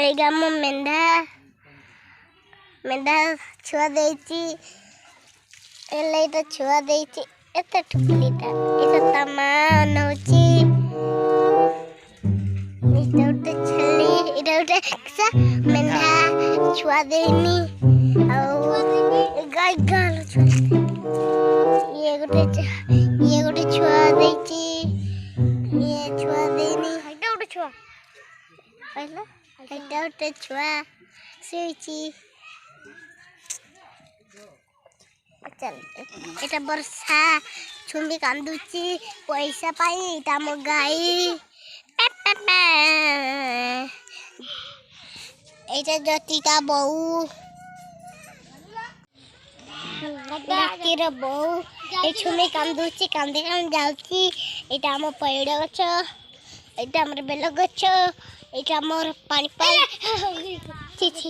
एगा मो मेंढा मेंढा छुआ देची एलेटा छुआ देची एते ठुकलीटा एता तमा नौची इटा उठे छली इटा उठे सा मेंढा छुआ देनी और गाय गाल छुआ ये गोटे छुआ देची ये छुआ देनी इटा उठे छुआ पहला इटा उठे छुआ सुईची चल एटा वर्षा छुमी कांदुची पैसा पाई इटा मो गाई एटा जतिका बहु जतिर बहु ए छुमी कांदुची कांदे कान जाउची एटा मो पेड़ गछ एटा हमर बेल गछ एटा मोर पानी पाई छी छी